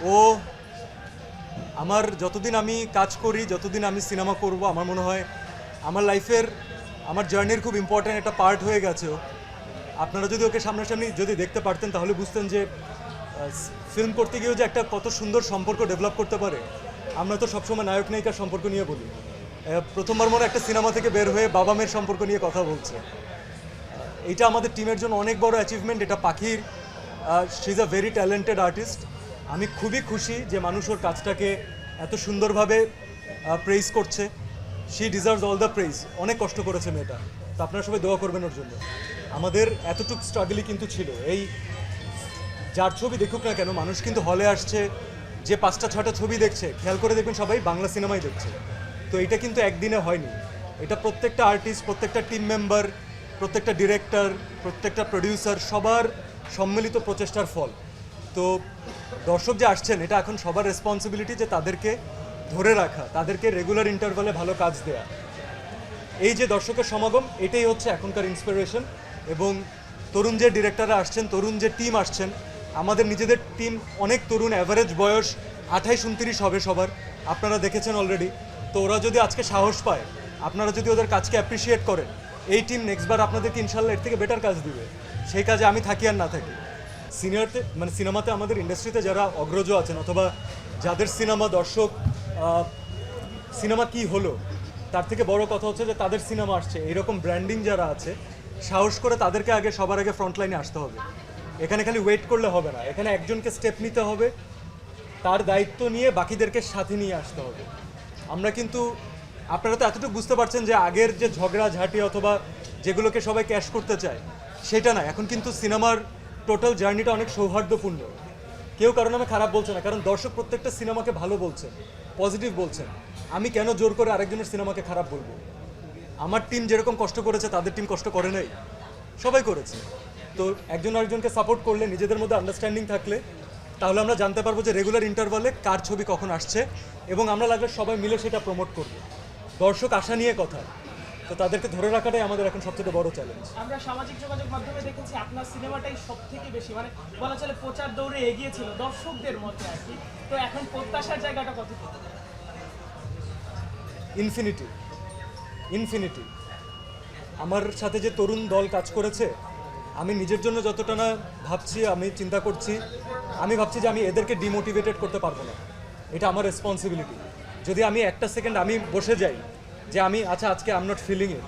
ও আমার যতদিন আমি কাজ করি, যতদিন আমি সিনেমা করব, আমার মনে হয় আমার লাইফের, আমার জার্নির খুব ইম্পর্ট্যান্ট একটা পার্ট হয়ে গেছে ও। আপনারা যদি ওকে সামনাসামনি যদি দেখতে পারতেন তাহলে বুঝতেন যে ফিল্ম করতে গিয়েও যে একটা কত সুন্দর সম্পর্ক ডেভেলপ করতে পারে। আমরা তো সবসময় নায়ক নায়িকার সম্পর্ক নিয়ে বলি, প্রথমবার মনে একটা সিনেমা থেকে বের হয়ে বাবা মেয়ের সম্পর্ক নিয়ে কথা বলছে। এটা আমাদের টিমের জন্য অনেক বড় অ্যাচিভমেন্ট। এটা পাখির, she is a very talented artist. আমি খুবই খুশি যে মানুষ ওর কাজটাকে এত সুন্দরভাবে প্রেইজ করছে। She deserves all the praise. অনেক কষ্ট করেছে মেয়েটা, তো আপনারা সবাই দোয়া করবেন ওর জন্য। আমাদের এতটুকু স্ট্রাগলই কিন্তু ছিল। এই যার ছবি দেখুক না কেন, মানুষ কিন্তু হলে আসছে, যে 5টা 6টা ছবি দেখছে, খেয়াল করে দেখবেন সবাই বাংলা সিনেমাই দেখছে। তো এটা কিন্তু একদিনে হয়নি। এটা প্রত্যেকটা আর্টিস্ট, প্রত্যেকটা টিম মেম্বার, প্রত্যেকটা ডিরেক্টর, প্রত্যেকটা প্রডিউসার, সবার সম্মিলিত প্রচেষ্টার ফল। তো দর্শক যে আসছেন, এটা এখন সবার রেসপন্সিবিলিটি যে তাদেরকে ধরে রাখা, তাদেরকে রেগুলার ইন্টারভালে ভালো কাজ দেয়া। এই যে দর্শকের সমাগম, এটাই হচ্ছে এখনকার ইন্সপিরেশন। এবং তরুণ যে ডিরেক্টররা আসছেন, তরুণ যে টিম আসছেন, আমাদের নিজেদের টিম অনেক তরুণ, অ্যাভারেজ বয়স 28-29 হবে সবার, আপনারা দেখেছেন অলরেডি। তো ওরা যদি আজকে সাহস পায়, আপনারা যদি ওদের কাজকে অ্যাপ্রিসিয়েট করেন, এই টিম নেক্সটবার আপনাদেরকে ইনশাল্লাহ এর থেকে বেটার কাজ দিবে। সেই কাজে আমি থাকি আর না থাকি। সিনিয়রতে মানে সিনেমাতে, আমাদের ইন্ডাস্ট্রিতে যারা অগ্রজ আছেন, অথবা যাদের সিনেমা দর্শক, সিনেমা কি হলো তার থেকে বড় কথা হচ্ছে যে তাদের সিনেমা আসছে, এইরকম ব্র্যান্ডিং যারা আছে, সাহস করে তাদেরকে আগে, সবার আগে ফ্রন্টলাইনে আসতে হবে। এখানে খালি ওয়েট করলে হবে না, এখানে একজনকে স্টেপ নিতে হবে, তার দায়িত্ব নিয়ে বাকিদেরকে সাথে নিয়ে আসতে হবে। আমরা কিন্তু, আপনারা তো এতটুকু বুঝতে পারছেন যে আগের যে ঝগড়া ঝাঁটি অথবা যেগুলোকে সবাই ক্যাশ করতে চায়, সেটা না। এখন কিন্তু সিনেমার টোটাল জার্নিটা অনেক সৌহার্দ্যপূর্ণ। কেউ কারো নামে খারাপ বলছে না, কারণ দর্শক প্রত্যেকটা সিনেমাকে ভালো বলছেন, পজিটিভ বলছেন। আমি কেন জোর করে আরেকজনের সিনেমাকে খারাপ বলবো? আমার টিম যেরকম কষ্ট করেছে, তাদের টিম কষ্ট করে নাই? সবাই করেছে। তো একজন আরেকজনকে সাপোর্ট করলে, নিজেদের মধ্যে আন্ডারস্ট্যান্ডিং থাকলে, তাহলে আমরা জানতে পারবো যে রেগুলার ইন্টারভালে কার ছবি কখন আসছে, এবং আমরা লাগলে সবাই মিলে সেটা প্রমোট করব। দর্শক আশা নিয়ে কথা, তো তাদেরকে ধরে রাখাটাই আমাদের এখন সবচেয়ে বড় চ্যালেঞ্জ। আমরা সামাজিক যোগাযোগ মাধ্যমে দেখেছি আপনার সিনেমাটাই সব থেকে বেশি, মানে বলা চলে প্রচার দৌড়ে এগিয়েছিল দর্শকদের মধ্যে আর কি। তো এখন প্রত্যাশার জায়গাটা কত? Infinity, infinity. আমার সাথে যে তরুণ দল কাজ করেছে, আমি নিজের জন্য যতটা না ভাবছি, আমি চিন্তা করছি, আমি ভাবছি যে আমি এদেরকে ডিমোটিভেটেড করতে পারবো না। এটা আমার রেসপন্সিবিলিটি। যদি আমি একটা সেকেন্ড আমি বসে যাই যে আমি, আচ্ছা আজকে আই এম নট ফিলিং ইট,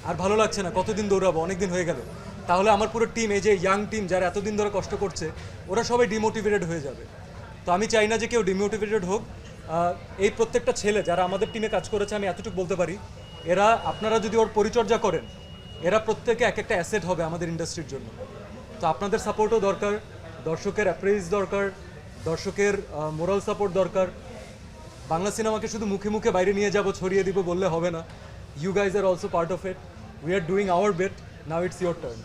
আর ভালো লাগছে না, কতদিন দৌড়াবো, অনেক দিন হয়ে গেল, তাহলে আমার পুরো টিম, এই যে ইয়াং টিম যারা এতদিন ধরে কষ্ট করছে, ওরা সবাই ডিমোটিভেটেড হয়ে যাবে। তো আমি চাই না যে কেউ ডিমোটিভেটেড হোক। এই প্রত্যেকটা ছেলে যারা আমাদের টিমে কাজ করেছে, আমি এতটুকু বলতে পারি, এরা, আপনারা যদি ওর পরিচর্যা করেন, এরা প্রত্যেকে এক একটা অ্যাসেট হবে আমাদের ইন্ডাস্ট্রির জন্য। তো আপনাদের সাপোর্টও দরকার, দর্শকের অ্যাপ্রেজ দরকার, দর্শকের মোরাল সাপোর্ট দরকার। বাংলা সিনেমাকে শুধু মুখে মুখে বাইরে নিয়ে যাব, ছড়িয়ে দিব বললে হবে না। You guys are also part of it. We are doing our bet, now it's your turn.